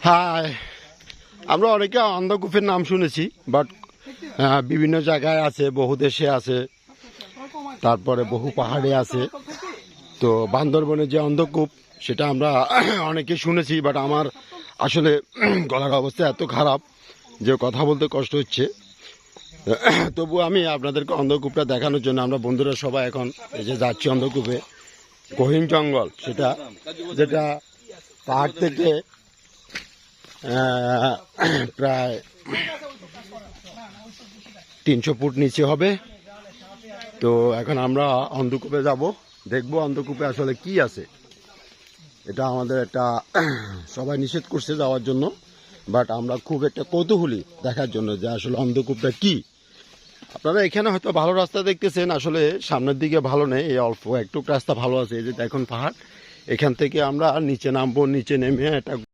হ্যাঁ, আমরা অনেকে অন্ধকূপের নাম শুনেছি, বাট বিভিন্ন জায়গায় আছে, বহু দেশে আছে, তারপরে বহু পাহাড়ে আছে। তো বান্দরবনে যে অন্ধকূপ সেটা আমরা অনেকে শুনেছি, বাট আমার আসলে গলার অবস্থা এত খারাপ যে কথা বলতে কষ্ট হচ্ছে। তবু আমি আপনাদেরকে অন্ধকূপটা দেখানোর জন্য আমরা বন্ধুরা সবাই এখন এই যে যাচ্ছি অন্ধকূপে। গহীন জঙ্গল সেটা, যেটা পাহাড় থেকে প্রায় 300 ফুট নিচে হবে। তো এখন আমরা অন্ধকূপে যাব, দেখবো অন্ধকূপে আসলে কি আছে। এটা আমাদের একটা সবাই নিষেধ করছে যাওয়ার জন্য, বাট আমরা খুব একটা কৌতূহলী দেখার জন্য যে আসলে অন্ধকূপটা কি। আপনারা এখানে হয়তো ভালো রাস্তা দেখতেছেন, আসলে সামনের দিকে ভালো নেই, এই অল্প একটু রাস্তা ভালো আছে। এই যে দেখুন পাহাড়, এখান থেকে আমরা নিচে নামবো, নিচে নেমে একটা